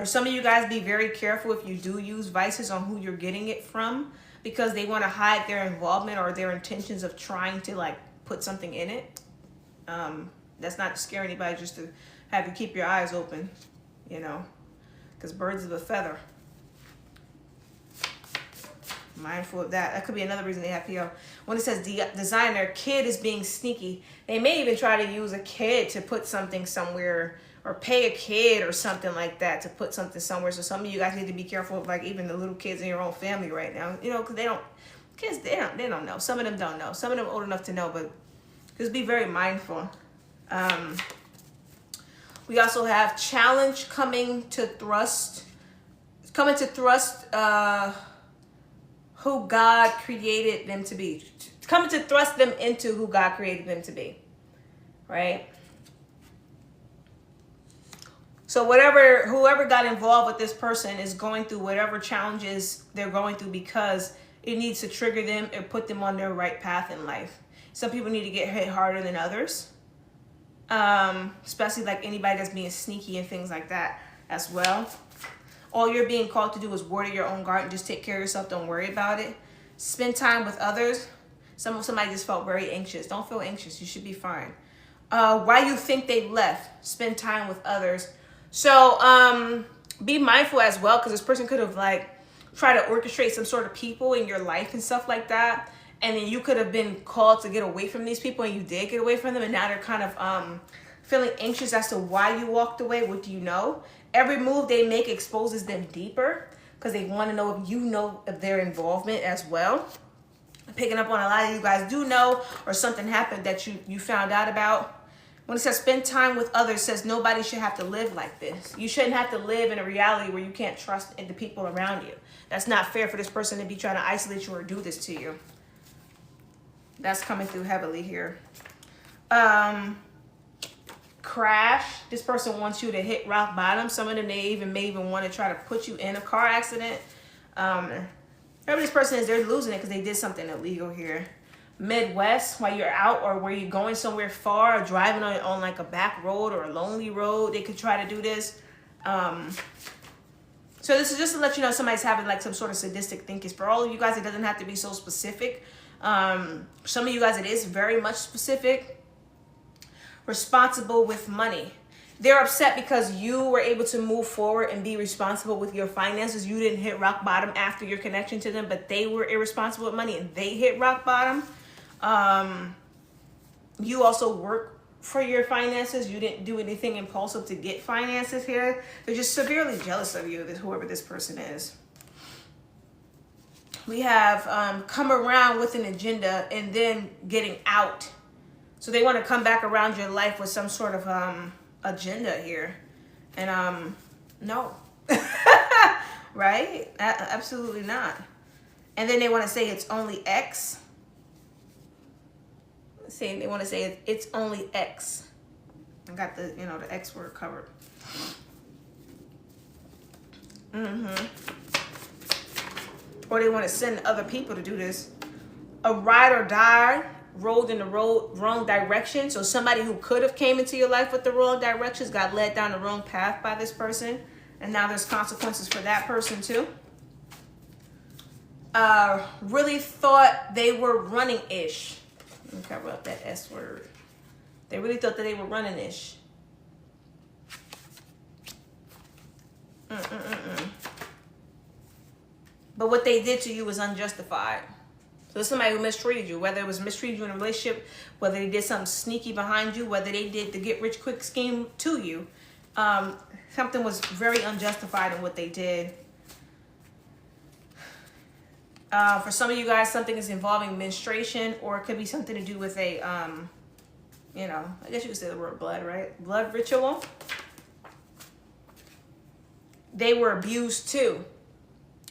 For some of you guys, be very careful if you do use vices on who you're getting it from, because they want to hide their involvement or their intentions of trying to like put something in it. That's not to scare anybody, just to have you keep your eyes open, you know, because birds of a feather. Mindful of that. That could be another reason they have PO. When it says designer, kid is being sneaky. They may even try to use a kid to put something somewhere, or pay a kid or something like that to put something somewhere. So some of you guys need to be careful of like even the little kids in your own family right now, you know, because they don't know. Some of them don't know. Some of them are old enough to know, but just be very mindful. We also have challenge coming to thrust who God created them to be. Coming to thrust them into who God created them to be, right? So whoever got involved with this person is going through whatever challenges they're going through because it needs to trigger them and put them on their right path in life. Some people need to get hit harder than others, especially like anybody that's being sneaky and things like that as well. All you're being called to do is water your own garden. Just take care of yourself. Don't worry about it. Spend time with others. Somebody just felt very anxious. Don't feel anxious. You should be fine. Why you think they left? Spend time with others. So be mindful as well, because this person could have like tried to orchestrate some sort of people in your life and stuff like that. And then you could have been called to get away from these people, and you did get away from them. And now they're kind of feeling anxious as to why you walked away. What do you know? Every move they make exposes them deeper, because they want to know if you know of their involvement as well. Picking up on a lot of you guys do know, or something happened that you found out about. When it says spend time with others, it says nobody should have to live like this. You shouldn't have to live in a reality where you can't trust in the people around you. That's not fair for this person to be trying to isolate you or do this to you. That's coming through heavily here. Crash. This person wants you to hit rock bottom. Some of them may even want to try to put you in a car accident. Whoever this person is, they're losing it because they did something illegal here. Midwest, while you're out or where you're going somewhere far, or driving on like a back road or a lonely road, they could try to do this. So this is just to let you know somebody's having like some sort of sadistic thinking. For all of you guys, it doesn't have to be so specific. Some of you guys, it is very much specific. Responsible with money. They're upset because you were able to move forward and be responsible with your finances. You didn't hit rock bottom after your connection to them, but they were irresponsible with money and they hit rock bottom. You also work for your finances. You didn't do anything impulsive to get finances here. They're just severely jealous of you, whoever this person is. We have come around with an agenda and then getting out. So they want to come back around your life with some sort of agenda here. And no. Right? Absolutely not. And then they want to say it's only X. They want to say it's only X. I got the, the X word covered. Or they want to send other people to do this. A ride or die, rolled in the wrong direction. So somebody who could have came into your life with the wrong directions got led down the wrong path by this person. And now there's consequences for that person too. Really thought they were running-ish. Let me cover up that S word. They really thought that they were running-ish. But what they did to you was unjustified. So somebody who mistreated you, whether it was mistreated you in a relationship, whether they did something sneaky behind you, whether they did the get-rich-quick scheme to you, something was very unjustified in what they did. For some of you guys, something is involving menstruation, or it could be something to do with a, I guess you could say the word blood, right? Blood ritual. They were abused too.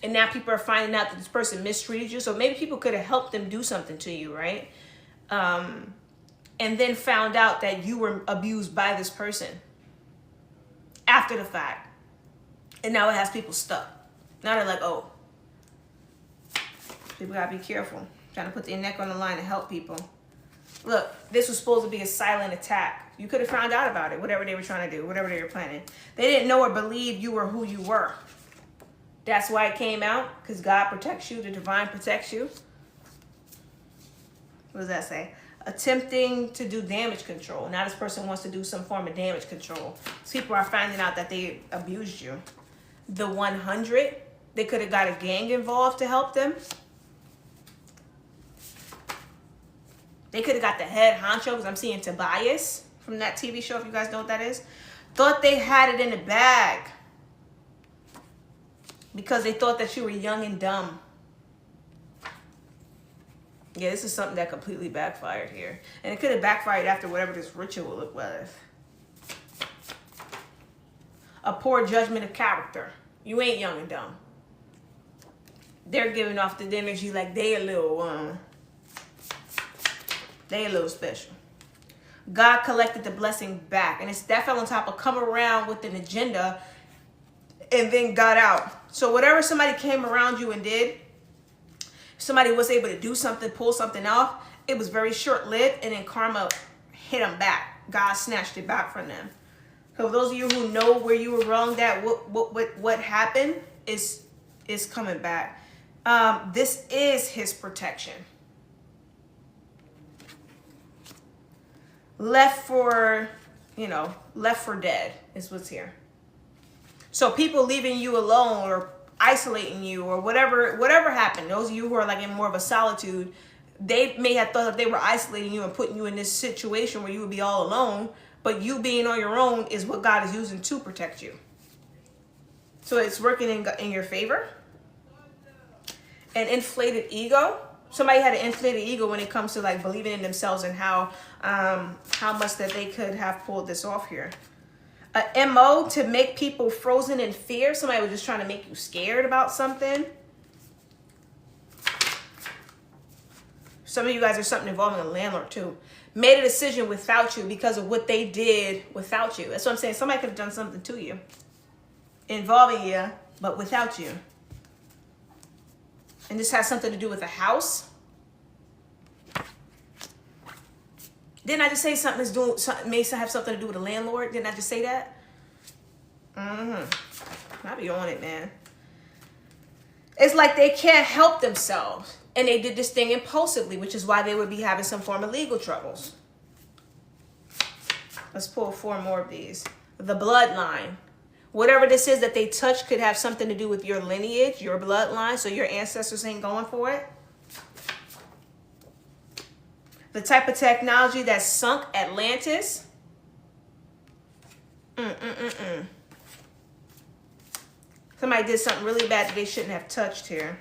And now people are finding out that this person mistreated you. So maybe people could have helped them do something to you, right? And then found out that you were abused by this person after the fact. And now it has people stuck. Now they're like, oh. People gotta be careful. Trying to put their neck on the line to help people. Look, this was supposed to be a silent attack. You could have found out about it, whatever they were trying to do, whatever they were planning. They didn't know or believe you were who you were. That's why it came out, because God protects you, the divine protects you. What does that say? Attempting to do damage control. Now this person wants to do some form of damage control. So people are finding out that they abused you. The 100, they could have got a gang involved to help them. They could have got the head honcho, because I'm seeing Tobias from that TV show, if you guys know what that is. Thought they had it in the bag because they thought that you were young and dumb. Yeah, this is something that completely backfired here. And it could have backfired after whatever this ritual was. A poor judgment of character. You ain't young and dumb. They're giving off the energy like they a little special. God collected the blessing back. And that fell on top of come around with an agenda and then got out. So whatever somebody came around you and did, somebody was able to do something, pull something off, it was very short-lived, and then karma hit them back. God snatched it back from them. So those of you who know where you were wrong, that what happened is coming back. This is his protection. Left for dead is what's here. So people leaving you alone or isolating you or whatever happened, those of you who are like in more of a solitude, they may have thought that they were isolating you and putting you in this situation where you would be all alone, but you being on your own is what God is using to protect you. So it's working in your favor. An inflated ego. Somebody had an inflated ego when it comes to like believing in themselves and how much that they could have pulled this off here. A MO to make people frozen in fear. Somebody was just trying to make you scared about something. Some of you guys are something involving a landlord too. Made a decision without you because of what they did without you. That's what I'm saying. Somebody could have done something to you, involving you, but without you. And this has something to do with a house. Didn't I just say may have something to do with a landlord? Didn't I just say that? I be on it, man. It's like they can't help themselves. And they did this thing impulsively, which is why they would be having some form of legal troubles. Let's pull 4 more of these. The bloodline. Whatever this is that they touch could have something to do with your lineage, your bloodline, so your ancestors ain't going for it. The type of technology that sunk Atlantis. Somebody did something really bad that they shouldn't have touched here.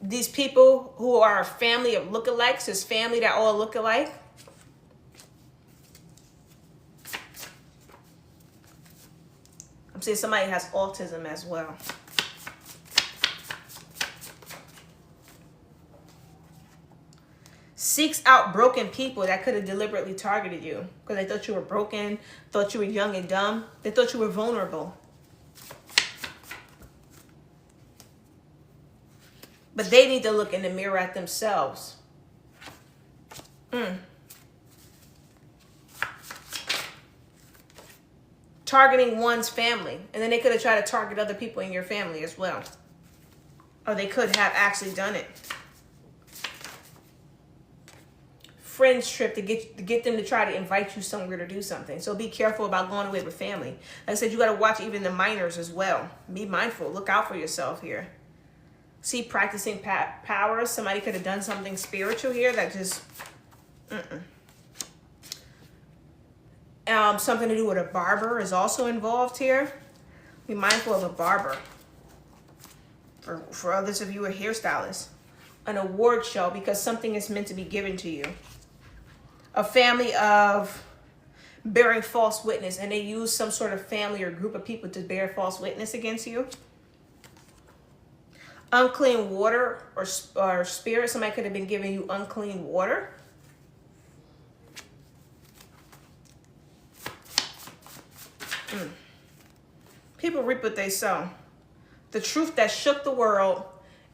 These people who are a family of lookalikes, this family that all look alike. I'm saying somebody has autism as well. Seeks out broken people that could have deliberately targeted you because they thought you were broken, thought you were young and dumb. They thought you were vulnerable. But they need to look in the mirror at themselves. Targeting one's family. And then they could have tried to target other people in your family as well. Or they could have actually done it. Friends trip to get them to try to invite you somewhere to do something. So be careful about going away with family. Like I said, you got to watch even the minors as well. Be mindful. Look out for yourself here. See, practicing powers. Somebody could have done something spiritual here that just... something to do with a barber is also involved here. Be mindful of a barber. For others of you, a hairstylist. An award show because something is meant to be given to you. A family of bearing false witness, and they use some sort of family or group of people to bear false witness against you. Unclean water or spirit. Somebody could have been giving you unclean water. People reap what they sow. The truth that shook the world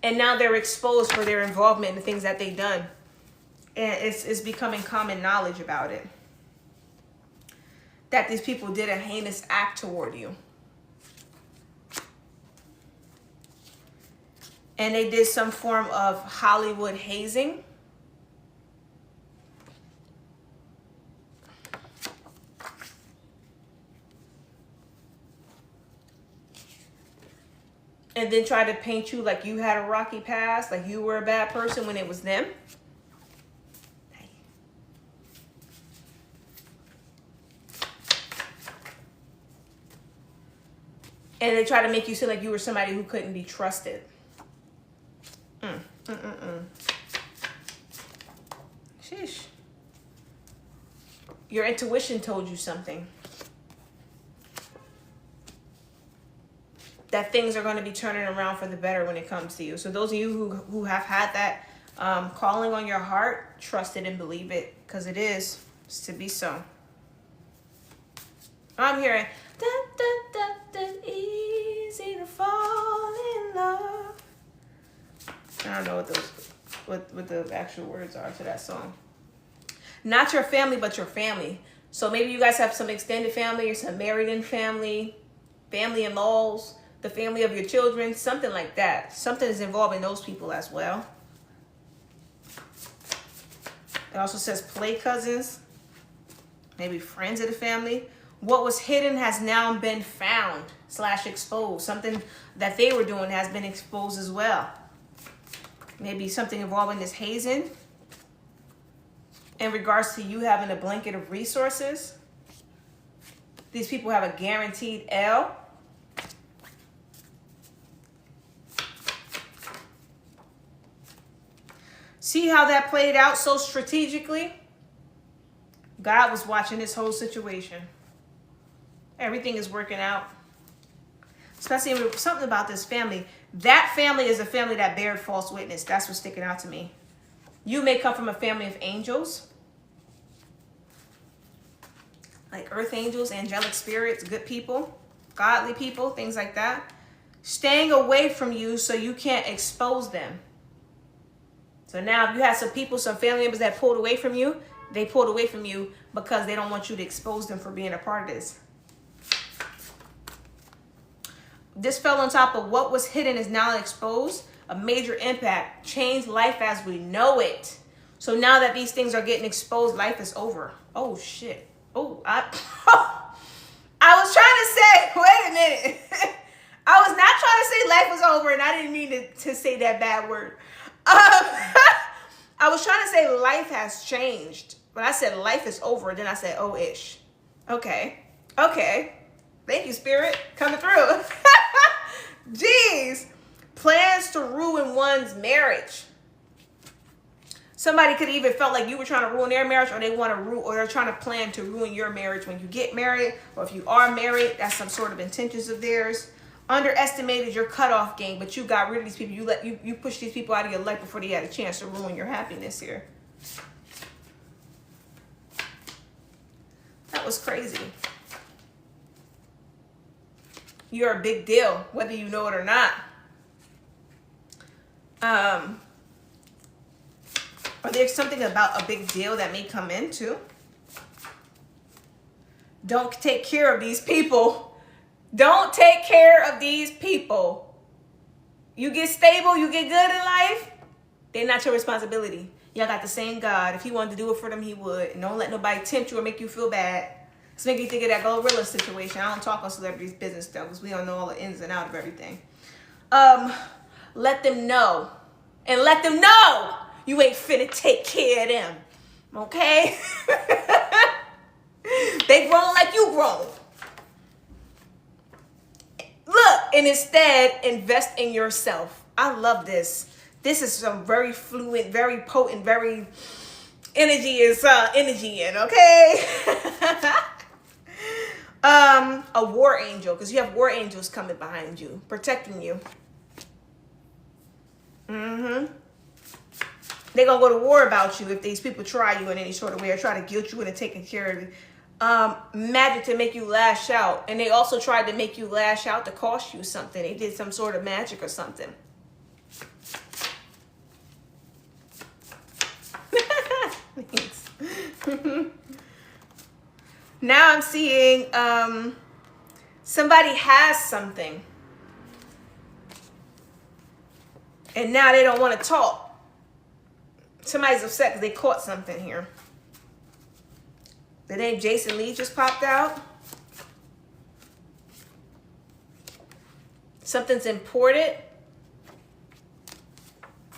And now they're exposed for their involvement in the things that they've done. And it's becoming common knowledge about it, that these people did a heinous act toward you. And they did some form of Hollywood hazing. And then try to paint you like you had a rocky past, like you were a bad person when it was them. And they try to make you seem like you were somebody who couldn't be trusted. Sheesh. Your intuition told you something. That things are going to be turning around for the better when it comes to you. So those of you who have had that calling on your heart, trust it and believe it, because it is. It's to be so. I'm hearing, dun, dun, dun, dun, easy to fall in love. I don't know what the actual words are to that song. Not your family, but your family. So maybe you guys have some extended family or some married-in family, family-in-laws, the family of your children, something like that. Something is involving those people as well. It also says play cousins, maybe friends of the family. What was hidden has now been found / exposed. Something that they were doing has been exposed as well. Maybe something involving this hazing in regards to you having a blanket of resources. These people have a guaranteed L. See how that played out so strategically? God was watching this whole situation. Everything is working out. Especially with something about this family. That family is a family that bared false witness. That's what's sticking out to me. You may come from a family of angels. Like earth angels, angelic spirits, good people, godly people, things like that. Staying away from you so you can't expose them. So now if you had some people, some family members that pulled away from you, they pulled away from you because they don't want you to expose them for being a part of this. This fell on top of what was hidden is now exposed. A major impact. Changed life as we know it. So now that these things are getting exposed, life is over. Oh, shit. Oh, I was trying to say, wait a minute. I was not trying to say life was over, and I didn't mean to say that bad word. I was trying to say life has changed. When I said life is over, then I said, oh, ish. Okay. Thank you, Spirit. Coming through. Jeez. Plans to ruin one's marriage. Somebody could even felt like you were trying to ruin their marriage, or they want to ruin, or they're trying to plan to ruin your marriage when you get married, or if you are married, that's some sort of intentions of theirs. Underestimated your cutoff game, but you got rid of these people. You pushed these people out of your life before they had a chance to ruin your happiness here. That was crazy. You're a big deal, whether you know it or not. Or there's something about a big deal that may come into. Don't take care of these people. Don't take care of these people. You get stable, you get good in life, they're not your responsibility. Y'all got the same God. If he wanted to do it for them, he would. And don't let nobody tempt you or make you feel bad. It's making you think of that Glorilla situation. I don't talk on celebrities' business stuff because we don't know all the ins and outs of everything. Let them know. And let them know you ain't finna take care of them. Okay? They grown like you grown. Look, and instead, invest in yourself. I love this. This is some very fluent, very potent, very energy in, okay? A war angel, because you have war angels coming behind you, protecting you. They're going to go to war about you if these people try you in any sort of way or try to guilt you into taking care of you. Magic to make you lash out. And they also tried to make you lash out to cost you something. They did some sort of magic or something. Thanks. Now I'm seeing somebody has something. And now they don't want to talk. Somebody's upset because they caught something here. The name Jason Lee just popped out. Something's imported.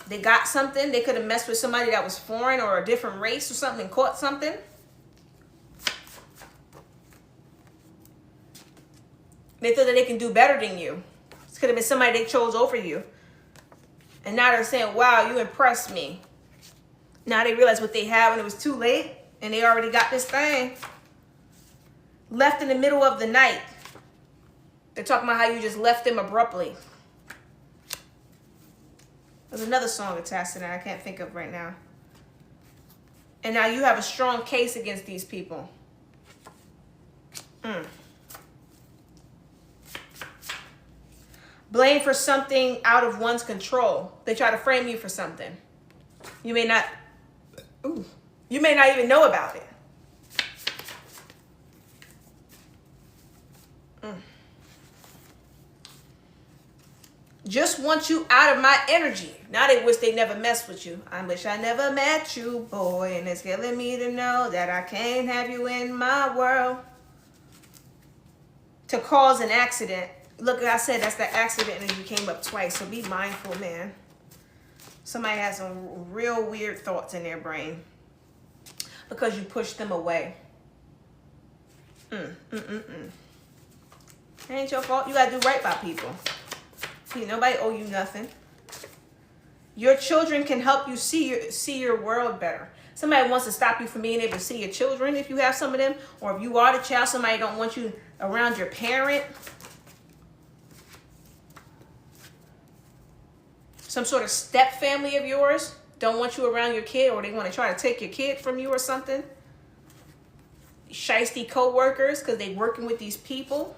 They got something. They could have messed with somebody that was foreign or a different race or something and caught something. They thought that they can do better than you. This could have been somebody they chose over you. And now they're saying, wow, you impressed me. Now they realize what they have and it was too late. And they already got this thing. Left in the middle of the night. They're talking about how you just left them abruptly. There's another song attached to that I can't think of right now. And now you have a strong case against these people. Blame for something out of one's control. They try to frame you for something. You may not even know about it. Just want you out of my energy. Now they wish they never messed with you. I wish I never met you, boy. And it's killing me to know that I can't have you in my world. To cause an accident. Look, I said that's the accident and you came up twice. So be mindful, man. Somebody has some real weird thoughts in their brain. Because you pushed them away. It ain't your fault. You got to do right by people. Nobody owe you nothing. Your children can help you see your world better. Somebody wants to stop you from being able to see your children if you have some of them. Or if you are the child, somebody don't want you around your parent. Some sort of step family of yours don't want you around your kid, or they want to try to take your kid from you or something. Shiesty co-workers because they're working with these people.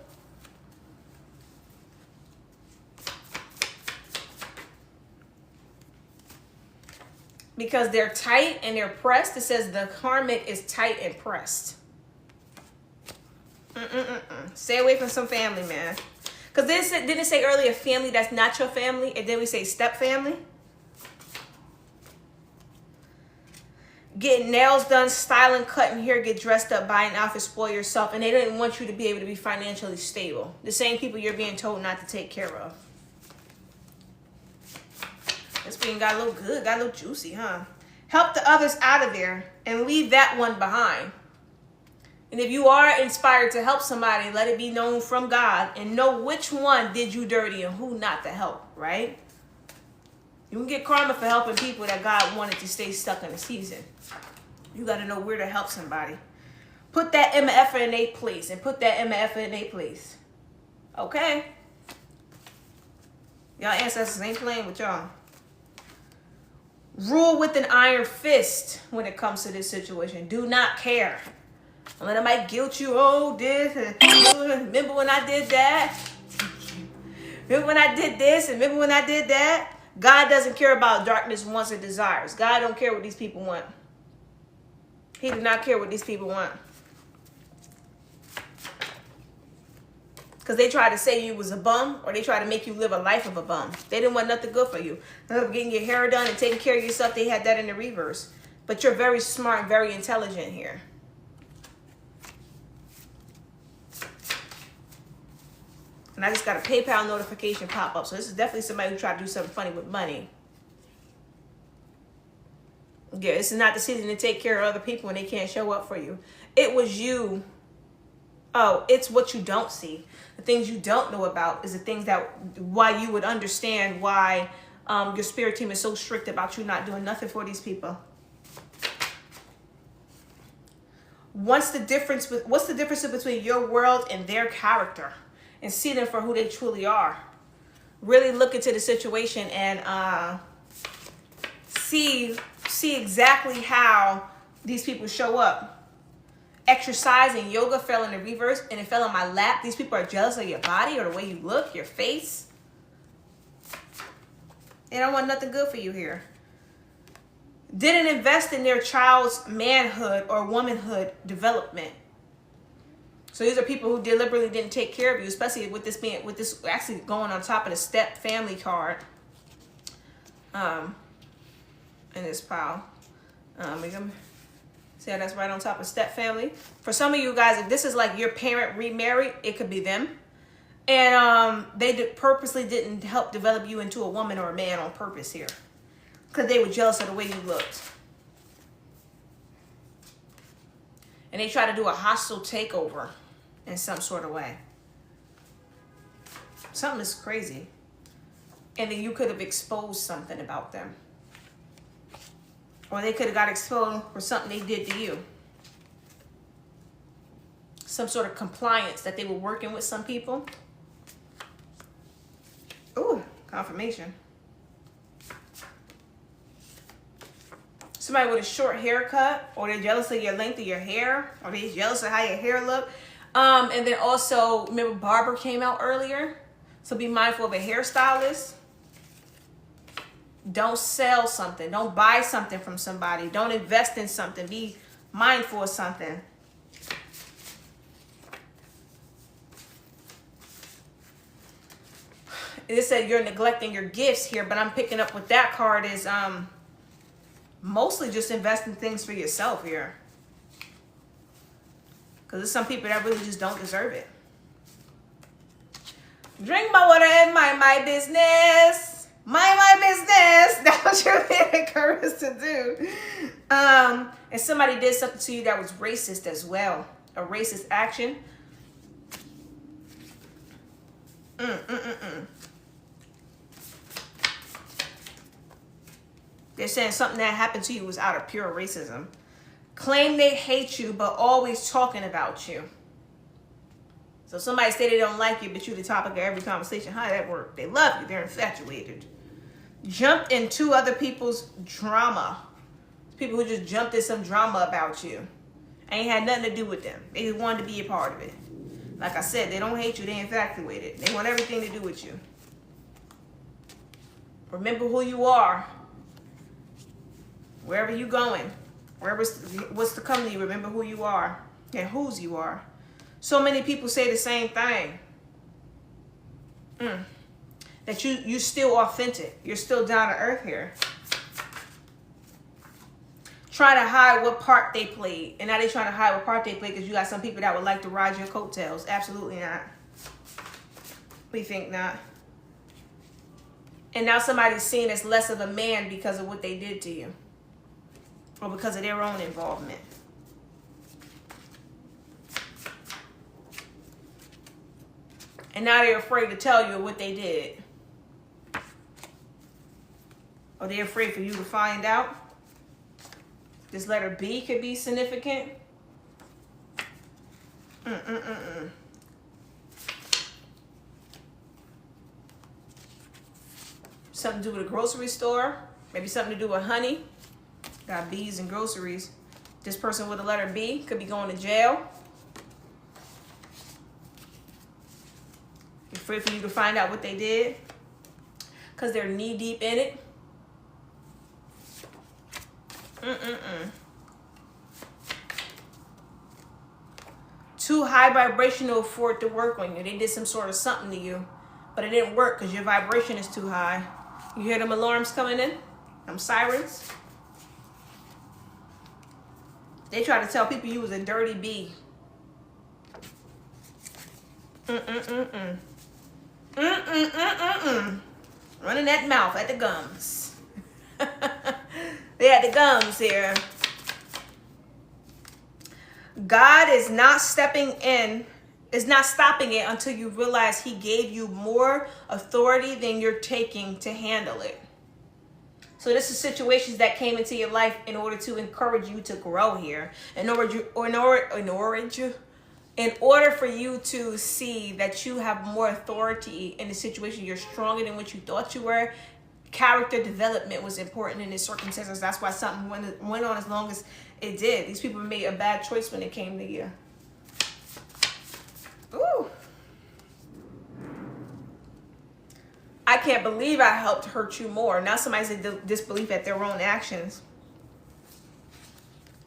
Because they're tight and they're pressed. It says the karmic is tight and pressed. Stay away from some family, man. Because didn't it say earlier family that's not your family? And then we say step family? Getting nails done, styling, cutting hair, get dressed up, buying outfits, spoil yourself. And they didn't want you to be able to be financially stable. The same people you're being told not to take care of. This being got a little good, got a little juicy, huh? Help the others out of there and leave that one behind. And if you are inspired to help somebody, let it be known from God and know which one did you dirty and who not to help, right? You can get karma for helping people that God wanted to stay stuck in the season. You got to know where to help somebody. Put that MF in a place and put that MF in a place. Okay? Y'all ancestors ain't playing with y'all. Rule with an iron fist when it comes to this situation. Do not care. Don't let anybody guilt you. Oh, this. Remember when I did that? Remember when I did this? And remember when I did that? God doesn't care about darkness, wants, and desires. God don't care what these people want. He does not care what these people want. Because they try to say you was a bum, or they try to make you live a life of a bum. They didn't want nothing good for you. Instead of getting your hair done and taking care of yourself, they had that in the reverse. But you're very smart and very intelligent here. And I just got a PayPal notification pop up. So this is definitely somebody who tried to do something funny with money. Yeah, this is not the season to take care of other people when they can't show up for you. It was you. Oh, it's what you don't see. The things you don't know about is the things why you would understand why your spirit team is so strict about you not doing nothing for these people. What's the difference between your world and their character? And see them for who they truly are. Really look into the situation and see exactly how these people show up. Exercise and yoga fell in the reverse and it fell on my lap. These people are jealous of your body or the way you look, your face. They don't want nothing good for you here. didn't invest in their child's manhood or womanhood development. So these are people who deliberately didn't take care of you, especially with this actually going on top of the step family card. In this pile. See how that's right on top of step family? For some of you guys, if this is like your parent remarried, it could be them. And they purposely didn't help develop you into a woman or a man on purpose here. Because they were jealous of the way you looked. And they tried to do a hostile takeover in some sort of way. Something is crazy. And then you could have exposed something about them. Or they could have got exposed for something they did to you. Some sort of compliance that they were working with some people. Ooh, confirmation. Somebody with a short haircut, or they're jealous of your length of your hair, or they're jealous of how your hair look. And then also, remember barber came out earlier? So be mindful of a hairstylist. Don't sell something. Don't buy something from somebody. Don't invest in something. Be mindful of something. It said you're neglecting your gifts here, but I'm picking up with that card is mostly just investing things for yourself here. Because there's some people that really just don't deserve it. Drink my water and mind my business. Mind my business. That's what you're being encouraged to do. And somebody did something to you that was racist as well. A racist action. They're saying something that happened to you was out of pure racism. Claim they hate you, but always talking about you. So somebody say they don't like you, but you're the topic of every conversation. How did that work? They love you. They're infatuated. Jumped into other people's drama. People who just jumped in some drama about you. Ain't had nothing to do with them. They just wanted to be a part of it. Like I said, they don't hate you. They infatuated. They want everything to do with you. Remember who you are. Wherever you're going. What's to come to you, remember who you are. And whose you are. So many people say the same thing. That you're still authentic. You're still down to earth here. Try to hide what part they played. And now they're trying to hide what part they played because you got some people that would like to ride your coattails. Absolutely not. We think not. And now somebody's seen as less of a man because of what they did to you. Or because of their own involvement. And now they're afraid to tell you what they did. Or they're afraid for you to find out. This letter B could be significant. Something to do with a grocery store. Maybe something to do with honey. Got B's and groceries. This person with the letter B could be going to jail. Afraid for you to find out what they did. Because they're knee deep in it. Too high vibrational for it to work on you. They did some sort of something to you. But it didn't work because your vibration is too high. You hear them alarms coming in? Them sirens? They try to tell people you was a dirty bee. Running that mouth at the gums. They had the gums here. God is not stepping in, is not stopping it until you realize he gave you more authority than you're taking to handle it. So this is situations that came into your life in order to encourage you to grow here. In order for you to see that you have more authority in the situation, you're stronger than what you thought you were. Character development was important in these circumstances. That's why something went on as long as it did. These people made a bad choice when it came to you. Ooh. I can't believe I helped hurt you more. Now somebody's in disbelief at their own actions.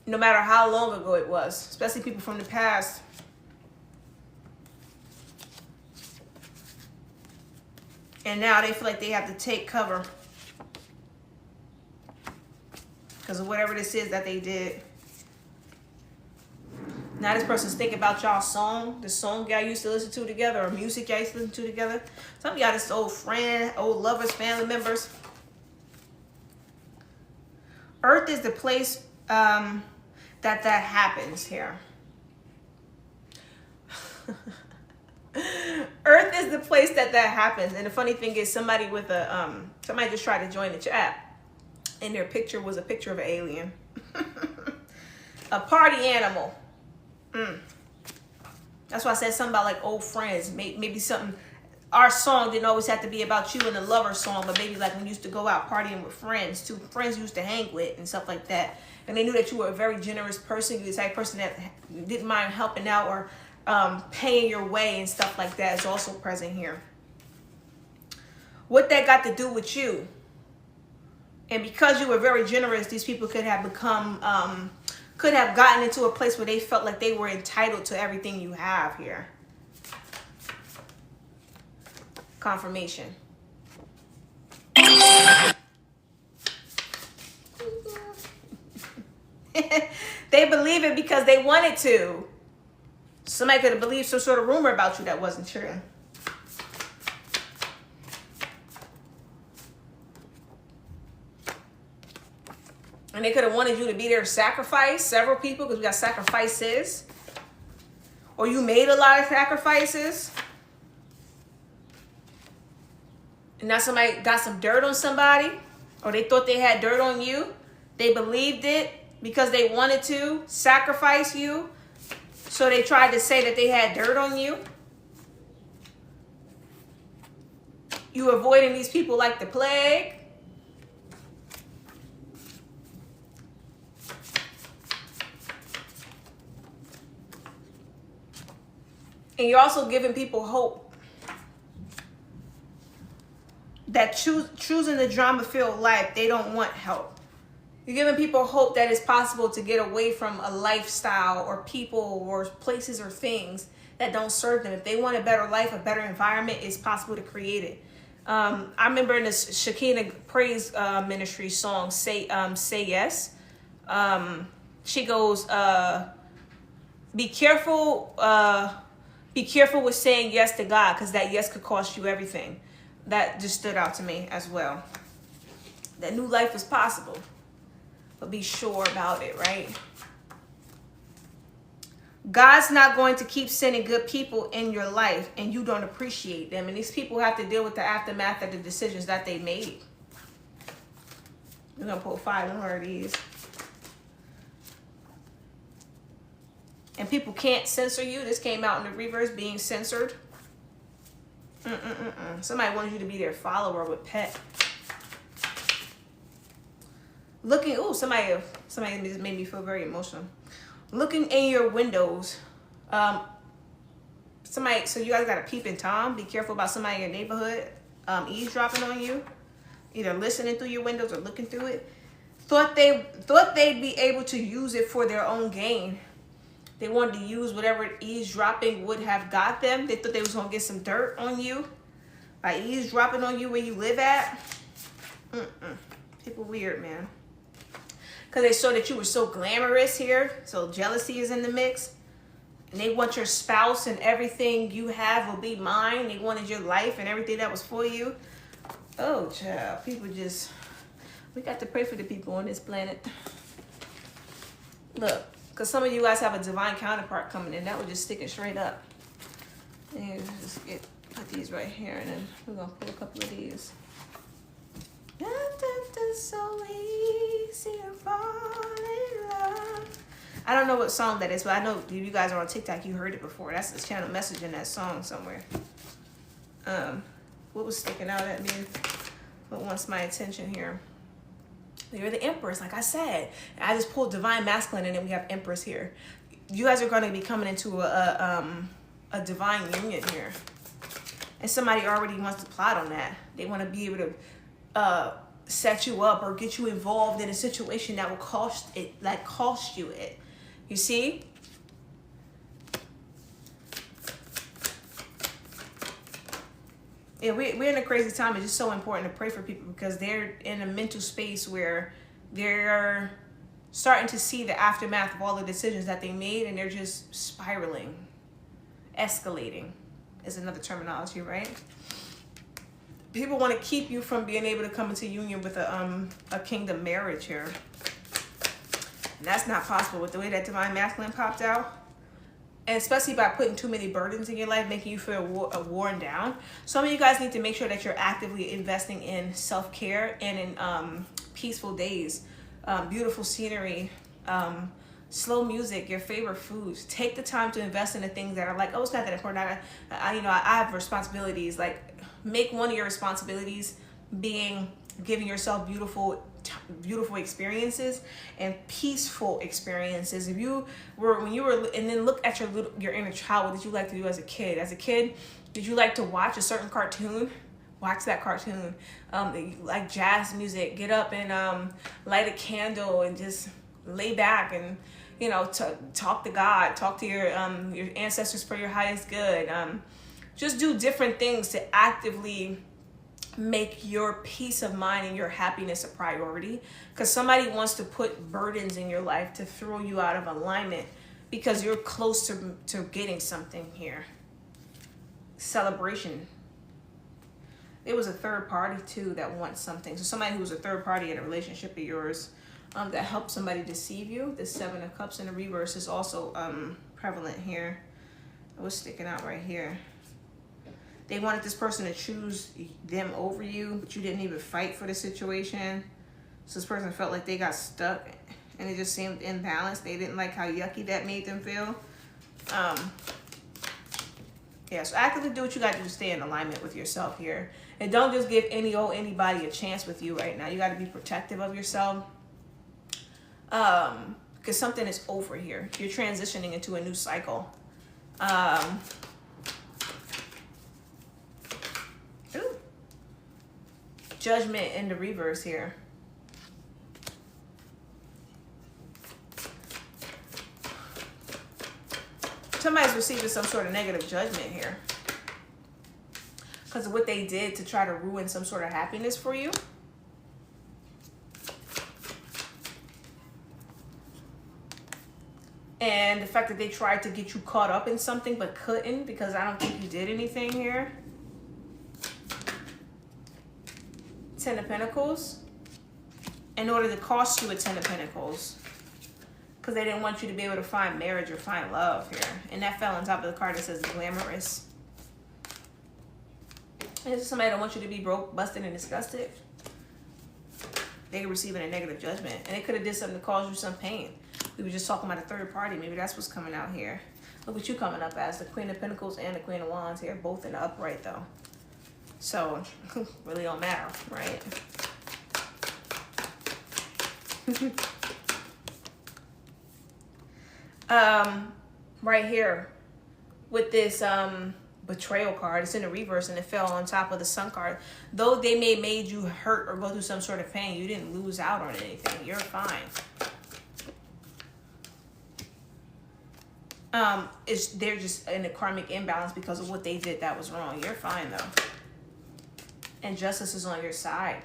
no matter how long ago it was, especially people from the past. And now they feel like they have to take cover because of whatever this is that they did. Now this person's thinking about y'all song, the song y'all used to listen to together, or music y'all used to listen to together. Some of y'all just old friend, old lovers, family members. Earth is the place that happens here. Earth is the place that happens. And the funny thing is, somebody with a somebody just tried to join the chat, and their picture was a picture of an alien. A party animal. That's why I said something about like old friends. Maybe something. Our song didn't always have to be about you and the lover song, but maybe like when you used to go out partying with friends, two friends you used to hang with and stuff like that. And they knew that you were a very generous person. You were the type of person that didn't mind helping out or paying your way and stuff like that is also present here. What that got to do with you? And because you were very generous, these people could have become, could have gotten into a place where they felt like they were entitled to everything you have here. Confirmation. They believe it because they wanted to. Somebody could have believed some sort of rumor about you that wasn't true. And they could have wanted you to be their sacrifice, several people, because we got sacrifices. Or you made a lot of sacrifices. And now somebody got some dirt on somebody, or they thought they had dirt on you. They believed it because they wanted to sacrifice you. So they tried to say that they had dirt on you. You avoiding these people like the plague. And you're also giving people hope. That choosing the drama-filled life, they don't want help. You're giving people hope that it's possible to get away from a lifestyle or people or places or things that don't serve them. If they want a better life, a better environment, it's possible to create it. I remember in the Shekinah Praise Ministry song, Say Yes. She goes, be careful with saying yes to God, because that yes could cost you everything. That just stood out to me as well. That new life is possible, but be sure about it, right? God's not going to keep sending good people in your life and you don't appreciate them. And these people have to deal with the aftermath of the decisions that they made. We're going to pull 5 more of these. And people can't censor you. This came out in the reverse, being censored. Somebody wanted you to be their follower with pet. Looking, ooh, somebody just made me feel very emotional. Looking in your windows. So you guys got a peeping Tom. Be careful about somebody in your neighborhood eavesdropping on you. Either listening through your windows or looking through it. Thought they'd be able to use it for their own gain. They wanted to use whatever eavesdropping would have got them. They thought they was going to get some dirt on you by eavesdropping on you where you live at. People weird, man. Because they saw that you were so glamorous here. So jealousy is in the mix. And they want your spouse and everything you have will be mine. They wanted your life and everything that was for you. Oh, child. People just... We got to pray for the people on this planet. Look. Because some of you guys have a divine counterpart coming in. That would just stick it straight up. And just put these right here. And then we're going to pull a couple of these. So easy to fall in love. I don't know what song that is, but I know if you guys are on TikTok, you heard it before. That's the channel message in that song somewhere. What was sticking out at me? What wants my attention here? You're the Empress, like I said. I just pulled Divine Masculine, and then we have Empress here. You guys are going to be coming into a divine union here. And somebody already wants to plot on that. They want to be able to set you up or get you involved in a situation that will cost you it. You see? Yeah, we're in a crazy time. It's just so important to pray for people because they're in a mental space where they're starting to see the aftermath of all the decisions that they made, and they're just spiraling. Escalating is another terminology, right? People want to keep you from being able to come into union with a kingdom marriage here. And that's not possible with the way that divine masculine popped out. And especially by putting too many burdens in your life, making you feel worn down. Some of you guys need to make sure that you're actively investing in self-care and in peaceful days, beautiful scenery, slow music, your favorite foods. Take the time to invest in the things that are like, oh, it's not that important. I have responsibilities. Like, make one of your responsibilities being giving yourself beautiful experiences and peaceful experiences. And then look at your inner child. What did you like to do as a kid? As a kid, did you like to watch a certain cartoon? Watch that cartoon. Like jazz music. Get up and light a candle and just lay back and talk to God. Talk to your ancestors for your highest good. Just do different things to actively make your peace of mind and your happiness a priority, because somebody wants to put burdens in your life to throw you out of alignment because you're close to getting something here. Celebration. There was a third party too that wants something. So somebody who was a third party in a relationship of yours that helped somebody deceive you. The Seven of Cups in the reverse is also prevalent here. It was sticking out right here. They wanted this person to choose them over you, but you didn't even fight for the situation. So this person felt like they got stuck and it just seemed imbalanced. They didn't like how yucky that made them feel. Yeah, so actively do what you got to do to stay in alignment with yourself here. And don't just give anybody a chance with you right now. You got to be protective of yourself. Because something is over here. You're transitioning into a new cycle. Judgment in the reverse here. Somebody's receiving some sort of negative judgment here because of what they did to try to ruin some sort of happiness for you. And the fact that they tried to get you caught up in something but couldn't, because I don't think you did anything here. Ten of Pentacles. In order to cost you a Ten of Pentacles. Because they didn't want you to be able to find marriage or find love here. And that fell on top of the card that says glamorous. And this is somebody that wants you to be broke, busted, and disgusted. They're receiving a negative judgment. And they could have did something to cause you some pain. We were just talking about a third party. Maybe that's what's coming out here. Look what you coming up as. The Queen of Pentacles and the Queen of Wands here. Both in the upright though. So, really don't matter, right? Right here with this betrayal card, it's in the reverse and it fell on top of the Sun card. Though they may have made you hurt or go through some sort of pain, you didn't lose out on anything. You're fine. They're just in a karmic imbalance because of what they did that was wrong. You're fine though. And justice is on your side.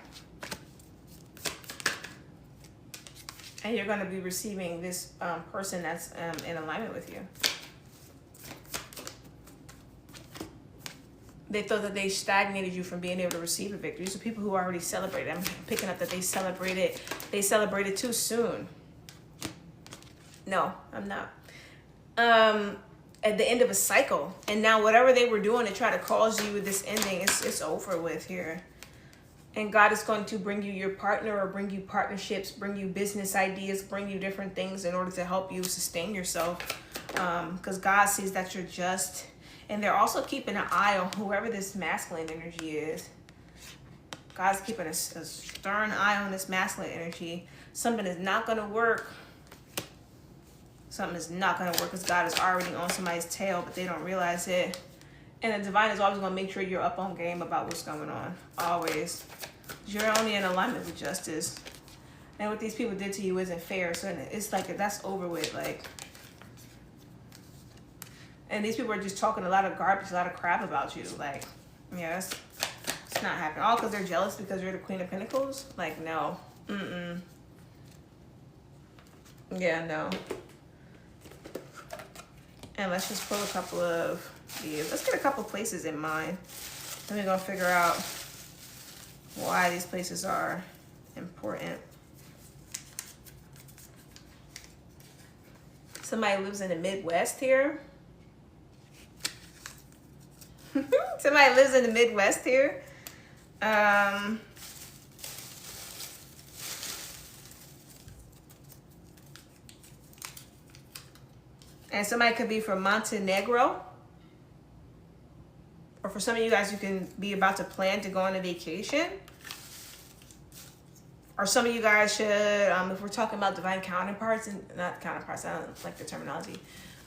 And you're going to be receiving this person that's in alignment with you. They thought that they stagnated you from being able to receive a victory. These are people who already celebrated. I'm picking up that they celebrated too soon. No, I'm not. At the end of a cycle, and now whatever they were doing to try to cause you with this ending, it's over with here. And God is going to bring you your partner or bring you partnerships, bring you business ideas, bring you different things in order to help you sustain yourself, because God sees that you're just. And they're also keeping an eye on whoever this masculine energy is. God's keeping a stern eye on this masculine energy. Something is not going to work. Something is not going to work because God is already on somebody's tail, but they don't realize it. And the divine is always going to make sure you're up on game about what's going on. Always. You're only in alignment with justice. And what these people did to you isn't fair. So it's like, that's over with. Like, and these people are just talking a lot of garbage, a lot of crap about you. Like, yeah, it's not happening. All because they're jealous because you're the Queen of Pentacles? Like, no. Mm-mm. Yeah, no. And let's just pull a couple of these. Let's get a couple places in mind. Then we're going to figure out why these places are important. Somebody lives in the Midwest here. Somebody lives in the Midwest here. And somebody could be from Montenegro. Or for some of you guys, you can be about to plan to go on a vacation. Or some of you guys should, if we're talking about divine counterparts, and not counterparts, I don't like the terminology.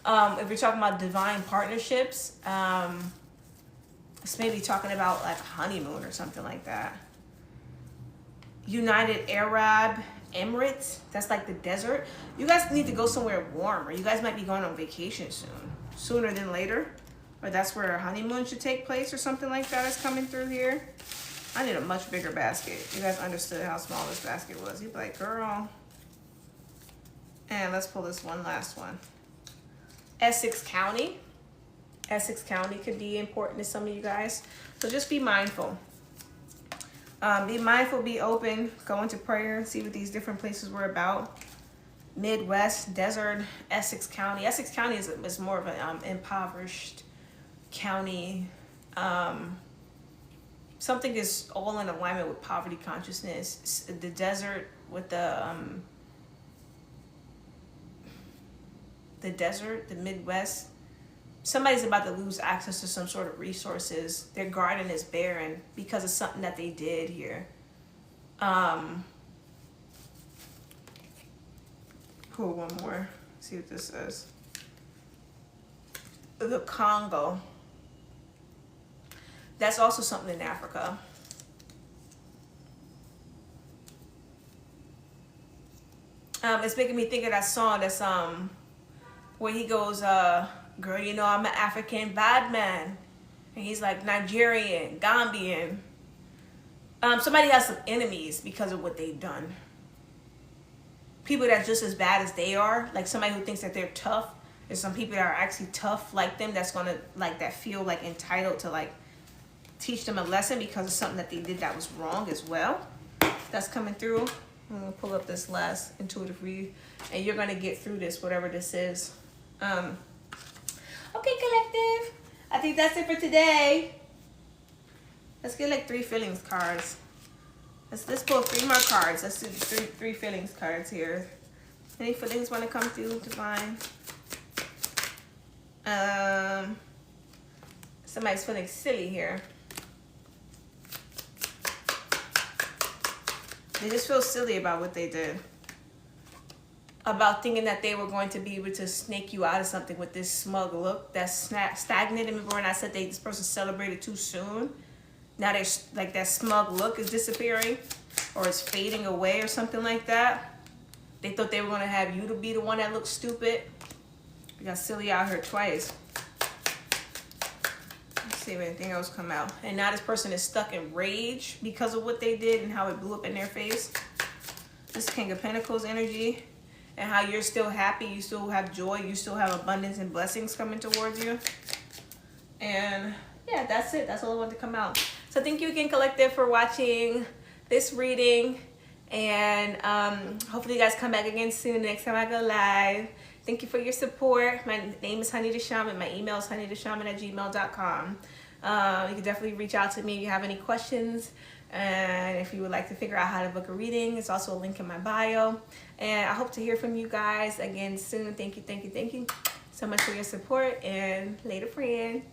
If we're talking about divine partnerships, it's maybe talking about like honeymoon or something like that. United Arab Emirates, that's like the desert. You guys need to go somewhere warm, or you guys might be going on vacation soon, sooner than later. Or that's where a honeymoon should take place or something like that is coming through here. I need a much bigger basket. You guys understood how small this basket was. You'd be like, girl. And let's pull this one last one. Essex County. Essex County could be important to some of you guys. So just be mindful. Be mindful, be open, go into prayer, see what these different places were about. Midwest, desert, Essex County. Essex County is more of an impoverished county. Something is all in alignment with poverty consciousness. The desert with the desert, the Midwest. Somebody's about to lose access to some sort of resources. Their garden is barren because of something that they did here. Pull one more. See what this says. The Congo. That's also something in Africa. It's making me think of that song that's where he goes, girl, you know I'm an African bad man. And he's like Nigerian, Gambian. Somebody has some enemies because of what they've done. People that's just as bad as they are, like somebody who thinks that they're tough. There's some people that are actually tough like them that's gonna like that feel like entitled to like teach them a lesson because of something that they did that was wrong as well. That's coming through. I'm gonna pull up this last intuitive read, and you're gonna get through this, whatever this is. Okay, collective. I think that's it for today. Let's get like 3 feelings cards. Let's pull 3 more cards. Let's do three feelings cards here. Any feelings want to come through, divine? Somebody's feeling silly here. They just feel silly about what they did. About thinking that they were going to be able to snake you out of something with this smug look that's stagnant. Remember when I said this person celebrated too soon? Now there's like that smug look is disappearing or it's fading away or something like that. They thought they were going to have you to be the one that looks stupid. We got silly out here twice. Let's see if anything else come out. And now this person is stuck in rage because of what they did and how it blew up in their face. This King of Pentacles energy. And how you're still happy, you still have joy, you still have abundance and blessings coming towards you. And yeah, that's it. That's all I wanted to come out. So thank you again, collective, for watching this reading. And hopefully you guys come back again soon next time I go live. Thank you for your support. My name is Honeyy the Shaman. My email is honeytheshaman@gmail.com. You can definitely reach out to me if you have any questions. And if you would like to figure out how to book a reading, it's also a link in my bio. And I hope to hear from you guys again soon. Thank you so much for your support. And later, friend.